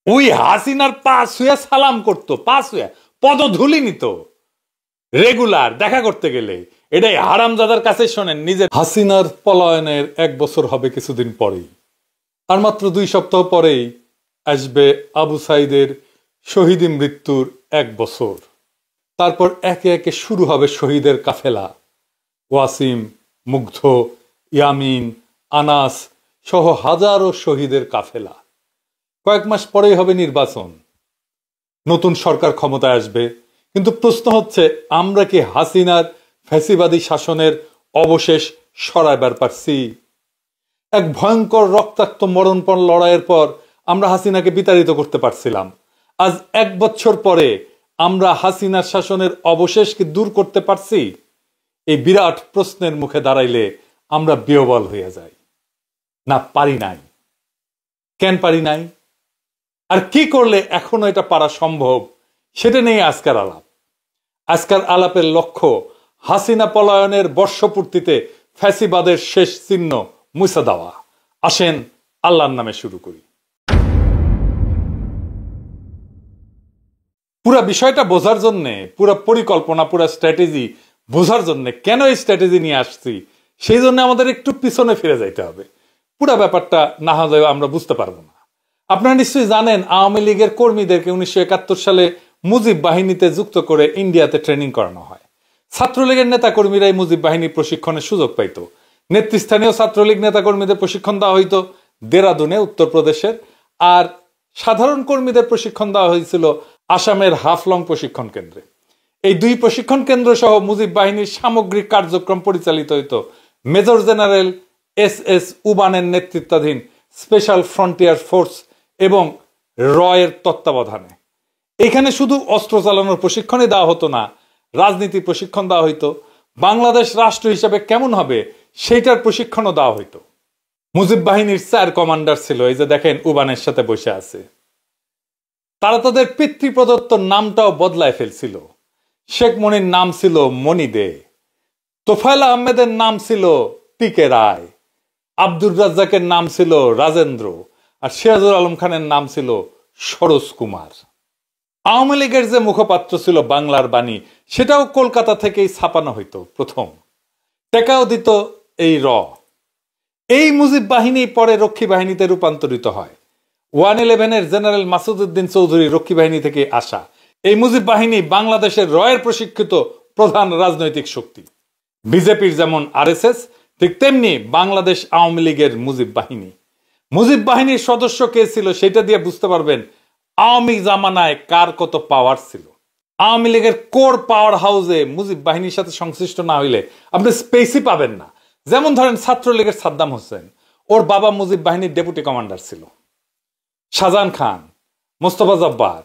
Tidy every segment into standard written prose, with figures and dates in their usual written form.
ওই হাসিনার পা ছুঁয়ে সালাম করতো, পা ছুঁয়ে পদধূলি নিত রেগুলার দেখা করতে গেলে। এটাই হারামজাদার কাছে শোনেন নিজের। হাসিনার পলায়নের 1 বছর হবে কিছুদিন পরেই, আর মাত্র 2 সপ্তাহ পরেই আসবে আবু সাইদের শহীদি মৃত্যুর 1 বছর। তারপর একে একে শুরু হবে শহীদের কাফেলা। ওয়াসিম, মুগ্ধ, ইয়ামিন, আনাস সহ হাজারো শহীদের কাফেলা। কয়েক মাস পরেই হবে নির্বাচন, নতুন সরকার ক্ষমতায় আসবে। কিন্তু প্রশ্ন হচ্ছে, আমরা কি হাসিনার ফ্যাসিবাদী শাসনের অবশেষ সরাইবার পারছি? এক ভয়ঙ্কর রক্তাক্ত মরণপণ লড়াইয়ের পর আমরা হাসিনাকে বিতাড়িত করতে পারছিলাম। আজ 1 বছর পরে আমরা হাসিনার শাসনের অবশেষ কি দূর করতে পারছি? এই বিরাট প্রশ্নের মুখে দাঁড়াইলে আমরা বিহ্বল হয়ে যাই। না, পারি নাই। কেন পারি নাই? আর কি করলে এখনো এটা পারা সম্ভব, সেটা নিয়ে আজকের আলাপ। আজকের আলাপের লক্ষ্য হাসিনা পলায়নের বর্ষপূর্তিতে ফ্যাসিবাদের শেষ চিহ্ন মুছে দেওয়া। আসেন আল্লাহর নামে শুরু করি। পুরা বিষয়টা বোঝার জন্য, পুরা পরিকল্পনা, পুরা স্ট্র্যাটেজি বোঝার জন্য, কেন এই স্ট্র্যাটেজি নিয়ে আসছি, সেই জন্য আমাদের একটু পিছনে ফিরে যাইতে হবে। পুরা ব্যাপারটা না হলে আমরা বুঝতে পারবো না। আপনারা নিশ্চয়ই জানেন, আওয়ামী লীগের কর্মীদেরকে 1971 সালে মুজিব বাহিনীতে যুক্ত করে ইন্ডিয়াতে ট্রেনিং করানো হয়। ছাত্রলীগের নেতাকর্মীরাই মুজিব বাহিনীর প্রশিক্ষণের সুযোগ পাইত। নেতৃস্থানীয় ছাত্রলীগ নেতাকর্মীদের প্রশিক্ষণ দেওয়া হইতো দেরাদুনে, উত্তরপ্রদেশের। আর সাধারণ কর্মীদের প্রশিক্ষণ দেওয়া হয়েছিল আসামের হাফলং প্রশিক্ষণ কেন্দ্রে। এই 2 প্রশিক্ষণ কেন্দ্র সহ মুজিব বাহিনীর সামগ্রিক কার্যক্রম পরিচালিত হইত মেজর জেনারেল SS উবানের নেতৃত্বাধীন স্পেশাল ফ্রন্টিয়ার ফোর্স এবং রয়ের তত্ত্বাবধানে। এখানে শুধু অস্ত্র চালানোর প্রশিক্ষণই দেওয়া হতো না, রাজনীতি প্রশিক্ষণ দেওয়া হইতো। বাংলাদেশ রাষ্ট্র হিসাবে কেমন হবে সেইটার প্রশিক্ষণও দেওয়া হইতো। মুজিব বাহিনীর 4 কমান্ডার ছিল, এই যে দেখেন উবানের সাথে বসে আছে। তারা তাদের পিতৃপ্রদত্ত নামটাও বদলায় ফেলছিল। শেখ মনির নাম ছিল মনি দে, তোফায়েল আহমেদের নাম ছিল টিকে রায়, আব্দুর রাজ্জাকের নাম ছিল রাজেন্দ্র, আর সিরাজুল আলম খানের নাম ছিল সরোজ কুমার। আওয়ামী লীগের যে মুখপাত্র ছিল বাংলার বাণী, সেটাও কলকাতা থেকেই ছাপানো হইতো প্রথম। টেকাও দিত এই এই মুজিব বাহিনী পরে রক্ষী বাহিনীতে রূপান্তরিত হয়। 111-এর জেনারেল মাসুদউদ্দিন চৌধুরী রক্ষী বাহিনী থেকে আসা। এই মুজিব বাহিনী বাংলাদেশের রয়ের প্রশিক্ষিত প্রধান রাজনৈতিক শক্তি। বিজেপির যেমন RSS, ঠিক তেমনি বাংলাদেশ আওয়ামী লীগের মুজিব বাহিনী। মুজিব বাহিনীর সদস্য কে ছিল সেটা দিয়ে বুঝতে পারবেন আওয়ামী জামানায় কার কত পাওয়ার ছিল। আওয়ামী লীগের কোর পাওয়ার হাউসে মুজিব বাহিনীর সাথে সংশ্লিষ্ট না হইলে আপনি স্পেসই পাবেন না। যেমন ধরেন ছাত্রলীগের সাদ্দাম হোসেন, ওর বাবা মুজিব বাহিনীর ডেপুটি কমান্ডার ছিল। শাহজাহান খান, মোস্তফা জব্বার,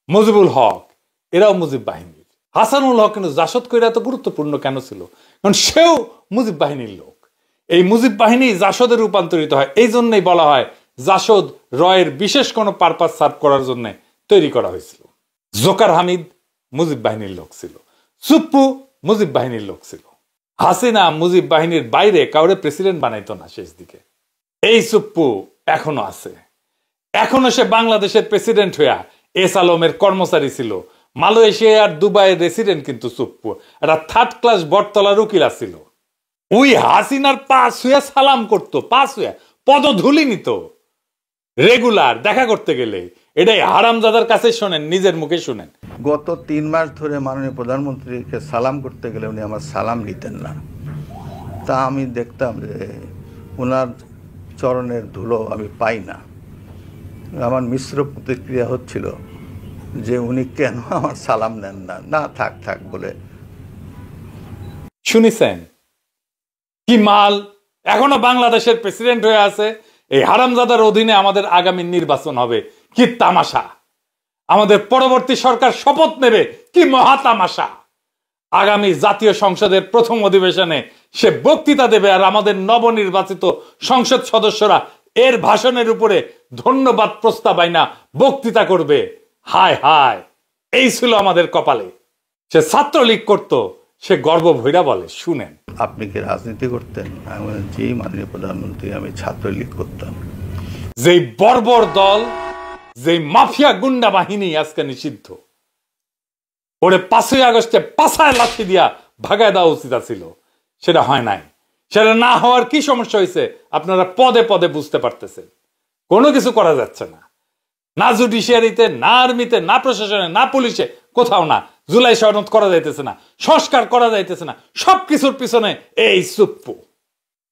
মুজিবুল হক, এরাও মুজিব বাহিনীর। হাসানুল হক কিন্তু জাসদ কইরা এত গুরুত্বপূর্ণ কেন ছিল? কারণ সেও মুজিব বাহিনীর লোক। এই মুজিব বাহিনী জাসদে রূপান্তরিত হয়। এই জন্যই বলা হয় জাসদ রয়ের বিশেষ কোনো পারপাস সার্ভ করার জন্য তৈরি করা হয়েছিল। জোকার হামিদ মুজিব বাহিনীর লোক ছিল, সুপ্পু মুজিব বাহিনীর লোক ছিল। হাসিনা মুজিব বাহিনীর বাইরে কাউরে প্রেসিডেন্ট বানাইতো না শেষ দিকে। এই সুপ্পু এখনো আছে, এখনো সে বাংলাদেশের প্রেসিডেন্ট হইয়া এস আলমের কর্মচারী ছিল। মালয়েশিয়া আর দুবাইয়ের রেসিডেন্ট কিন্তু সুপ্পু একটা 3rd ক্লাস বটতলার উকিল ছিল। ওই হাসিনার পা ছুঁয়ে সালাম করতো, পা ছুঁয়ে পদধূলি নিত রেগুলার দেখা করতে গেলে। এটাই হারামজাদার কাছে শোনেন, নিজের মুখে শুনেন। গত 3 মাস ধরে মাননীয় প্রধানমন্ত্রীকে সালাম করতে গেলে উনি আমার সালাম নিতেন না। তা আমি দেখতাম যে ওনার চরণের ধুলো আমি পাই না। আমার মিশ্র প্রতিক্রিয়া হচ্ছিল যে উনি কেন আমার সালাম নেন না। না, থাক থাক বলে। শুনিছেন কি মাল? এখনো বাংলাদেশের প্রেসিডেন্ট হয়ে আছে। এই হারামজাদার অধীনে আমাদের আগামী নির্বাচন হবে। কি তামাশা! আমাদের পরবর্তী সরকার শপথ নেবে, কি মহা তামাশা! আগামী জাতীয় সংসদের প্রথম অধিবেশনে সে বক্তৃতা দেবে, আর আমাদের নবনির্বাচিত সংসদ সদস্যরা এর ভাষণের উপরে ধন্যবাদ প্রস্তাব আইনা বক্তৃতা করবে। হায় হায়, এই ছিল আমাদের কপালে। সে ছাত্রলীগ করত, সে গর্ব ভৈরা বলে, শুনেন। আপনি কি রাজনীতি করতেন? আমি বললাম, জি মাননীয় প্রধানমন্ত্রী, আমি ছাত্রলীগ করতাম। যেই বর্বর দল, যে মাফিয়া গুন্ডা বাহিনী আজকে নিষিদ্ধ, ওরে 5ই আগস্টে পাছায় লাথি দিয়া ভাগায় দেওয়া উচিত ছিল, সেটা হয় নাই। সেটা না হওয়ার কি সমস্যা হয়েছে আপনারা পদে পদে বুঝতে পারতেছেন। কোনো কিছু করা যাচ্ছে না, না জুডিশিয়ারিতে, না আর্মিতে, না প্রশাসনে, না পুলিশে, কোথাও না। জুলাই সনদ করা যাইতেছে না, সংস্কার করা যাইতেছে না, সবকিছুর পিছনে এই সুপ্পু।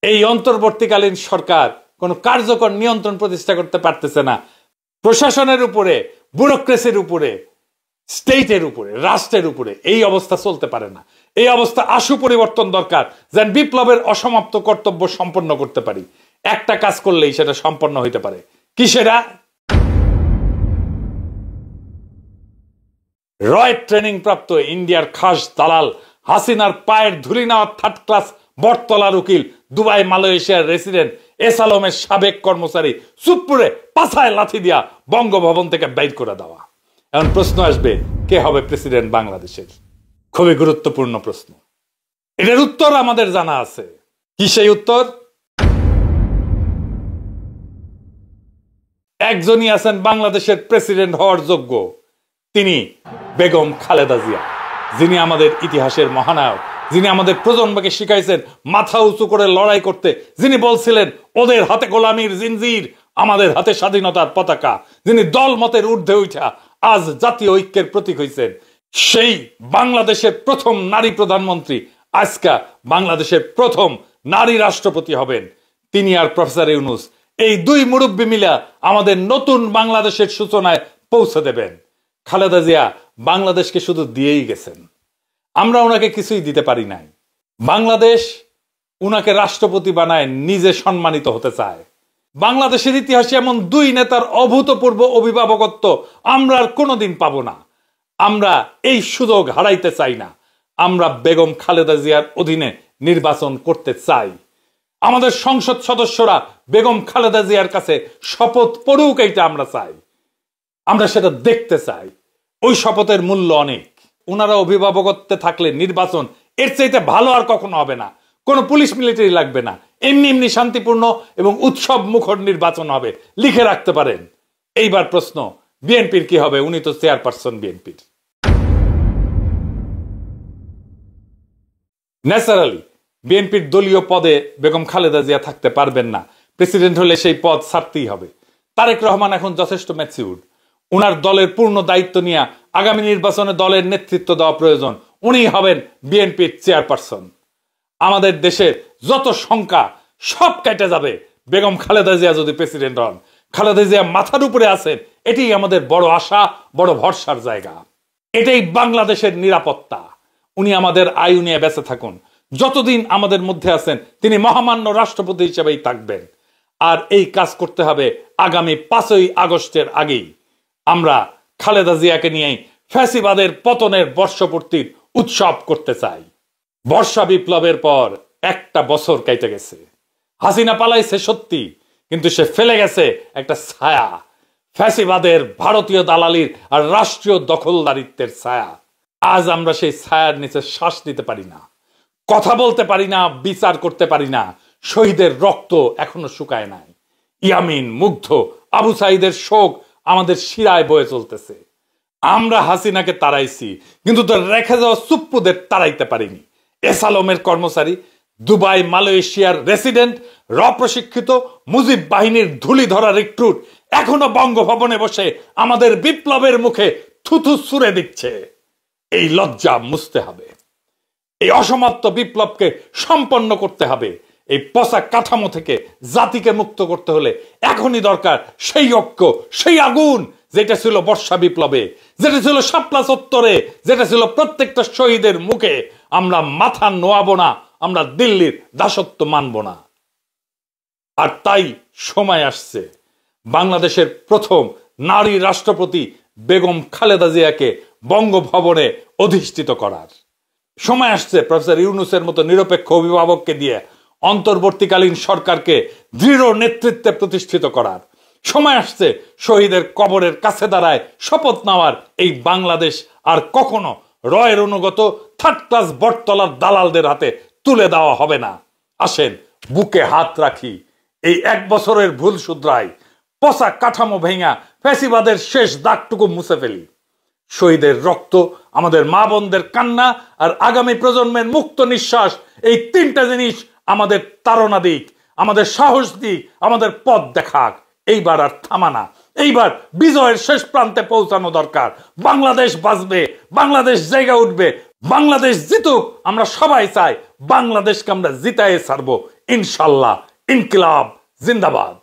এই অন্তর্বর্তীকালীন সরকার কোন কার্যকর নিয়ন্ত্রণ প্রতিষ্ঠা করতে পারতেছে না। প্রশাসনের উপরে, ব্যুরোক্রেসির উপরে, স্টেটের উপরে, রাষ্ট্রের উপরে এই অবস্থা চলতে পারে না। এই অবস্থা আশু পরিবর্তন দরকার, যেন বিপ্লবের অসমাপ্ত কর্তব্য সম্পন্ন করতে পারি। একটা কাজ করলেই সেটা সম্পন্ন হইতে পারে। কি সেটা? রয় ট্রেনিং প্রাপ্ত ইন্ডিয়ার খাস দালাল, হাসিনার পায়ের ধুলি নেওয়া থার্ড ক্লাস বটতলার উকিল, দুবাই মালয়েশিয়ার রেসিডেন্ট এস আলমের সাবেক কর্মচারী সুপ্পুরে পাছায় লাথি দিয়া বঙ্গভবন থেকে বাইর করে দেওয়া। এখন প্রশ্ন আসবে, কে হবে প্রেসিডেন্ট বাংলাদেশের? খুবই গুরুত্বপূর্ণ প্রশ্ন। এটার উত্তর আমাদের জানা আছে। কি সেই উত্তর? একজনই আছেন বাংলাদেশের প্রেসিডেন্ট হওয়ার যোগ্য, তিনি বেগম খালেদা জিয়া, যিনি আমাদের ইতিহাসের মহানায়ক, যিনি আমাদের প্রজন্মকে শিখাইছেন মাথা উঁচু করে লড়াই করতে, যিনি বলছিলেন ওদের হাতে গোলামির জিনজির, আমাদের হাতে স্বাধীনতার পতাকা, যিনি দল মতের ঊর্ধ্বে উঠা আজ জাতীয় ঐক্যের প্রতীক হয়েছেন। সেই বাংলাদেশের প্রথম নারী প্রধানমন্ত্রী, আজকে বাংলাদেশের প্রথম নারী রাষ্ট্রপতি হবেন তিনি আর প্রফেসর ইউনূস। এই দুই মুরব্বী মিলা আমাদের নতুন বাংলাদেশের সূচনায় পৌঁছে দেবেন। খালেদা জিয়া বাংলাদেশকে শুধু দিয়েই গেছেন, আমরা ওনাকে কিছুই দিতে পারি নাই। বাংলাদেশ উনাকে রাষ্ট্রপতি বানায় নিজে সম্মানিত হতে চায়। বাংলাদেশের ইতিহাসে এমন দুই নেতার অভূতপূর্ব অভিভাবকত্ব আমরা আর কোনোদিন পাবো না। আমরা এই সুযোগ হারাইতে চাই না। আমরা বেগম খালেদা জিয়ার অধীনে নির্বাচন করতে চাই। আমাদের সংসদ সদস্যরা বেগম খালেদা জিয়ার কাছে শপথ পড়ুক, এইটা আমরা চাই। আমরা সেটা দেখতে চাই। ওই শপথের মূল্য অনেক। ওনারা অভিভাবকত্বে থাকলে নির্বাচন এর চাইতে ভালো আর কখনো হবে না। কোনো পুলিশ মিলিটারি লাগবে না, এমনি এমনি শান্তিপূর্ণ এবং উৎসব মুখর নির্বাচন হবে, লিখে রাখতে পারেন। এইবার প্রশ্ন, বিএনপির কি হবে? উনি তো চেয়ারপারসন বিএনপির। ন্যাচারালি বিএনপির দলীয় পদে বেগম খালেদা জিয়া থাকতে পারবেন না। প্রেসিডেন্ট হলে সেই পদ ছাড়তেই হবে। তারেক রহমান এখন যথেষ্ট ম্যাচিউরড, উনার দলের পূর্ণ দায়িত্ব নিয়ে আগামী নির্বাচনে দলের নেতৃত্ব দেওয়া প্রয়োজন। উনি হবেন বিএনপির চেয়ারপারসন। আমাদের দেশের যত শঙ্কা সব কেটে যাবে বেগম খালেদা জিয়া যদি প্রেসিডেন্ট হন। খালেদা জিয়া মাথার উপরে আছেন, এটাই আমাদের বড় আশা, বড় ভরসার জায়গা। এটাই বাংলাদেশের নিরাপত্তা। উনি আমাদের আয়ু নিয়ে বেঁচে থাকুন। যতদিন আমাদের মধ্যে আছেন তিনি মহামান্য রাষ্ট্রপতি হিসেবেই থাকবেন। আর এই কাজ করতে হবে আগামী 5ই আগস্টের আগেই। আমরা খালেদা জিয়াকে নিয়েই ফ্যাসিবাদের পতনের বর্ষপূর্তির উৎসব করতে চাই। বর্ষা বিপ্লবের পর একটা বছর কেটে গেছে। হাসিনা পালাইছে সত্যি, কিন্তু সে ফেলে গেছে একটা ছায়া, ফ্যাসিবাদের, ভারতীয় দালালির আর রাষ্ট্রীয় দখলদারিত্বের ছায়া। আজ আমরা সেই ছায়ার নিচে শ্বাস নিতে পারি না, কথা বলতে পারি না, বিচার করতে পারি না। শহীদের রক্ত এখনো শুকায় নাই। ইয়ামিন, মুগ্ধ, আবু সাইদের শোক আমাদের শিরায় বয়ে চলতেছে। আমরা হাসিনাকে তাড়াইছি, কিন্তু তো রেখে যাওয়া সুপ্পুদের তাড়াইতে পারিনি। এস আলমের কর্মচারী, দুবাই মালয়েশিয়ার রেসিডেন্ট, প্রশিক্ষিত মুজিব বাহিনীর ধুলি ধরা রিক্রুট এখনো বঙ্গভবনে বসে আমাদের বিপ্লবের মুখে থুথু ছুঁড়ে দিচ্ছে। এই লজ্জা মুছতে হবে। এই অসমাপ্ত বিপ্লবকে সম্পন্ন করতে হবে। এই পচা কাঠামো থেকে জাতিকে মুক্ত করতে হলে এখনই দরকার সেই ঐক্য, সেই আগুন যেটা ছিল বর্ষা বিপ্লবে, যেটা ছিল শাপলা চত্বরে, যেটা ছিল প্রত্যেকটা শহীদের মুখে। আমরা মাথা নোয়াবো না, আমরা দিল্লির দাসত্ব মানব না। আর তাই সময় আসছে বাংলাদেশের প্রথম নারী রাষ্ট্রপতি বেগম খালেদা জিয়াকে বঙ্গভবনে অধিষ্ঠিত করার। সময় আসছে প্রফেসর ইউনূসের মতো নিরপেক্ষ অভিভাবককে দিয়ে অন্তর্বর্তীকালীন সরকারকে দৃঢ় নেতৃত্বে প্রতিষ্ঠিত করার। সময় আসছে শহীদের কবরের কাছে দাঁড়ায় শপথ নেওয়ার। এই বাংলাদেশ আর কখনো রয়ের অনুগত থার্ড ক্লাস বটতলার দালালদের হাতে তুলে দেওয়া হবে না। আসেন বুকে হাত রাখি, এই 1 বছরের ভুল শুধরাই, পচা কাঠামো ভেঙা ফ্যাসিবাদের শেষ দাগটুকু মুছে ফেলি। শহীদের রক্ত, আমাদের মা বোনদের কান্না আর আগামী প্রজন্মের মুক্ত নিঃশ্বাস, এই তিনটা জিনিস আমাদের তাড়না দিক, আমাদের সাহস দিক, আমাদের পথ দেখাক। এইবার আর থামানা, এইবার বিজয়ের শেষ প্রান্তে পৌঁছানো দরকার। বাংলাদেশ বাঁচবে, বাংলাদেশ জায়গা উঠবে, বাংলাদেশ জিতুক। আমরা সবাই চাই বাংলাদেশকে আমরা জিতায়ে ছাড়বো ইনশাল্লাহ। ইনকিলাব জিন্দাবাদ।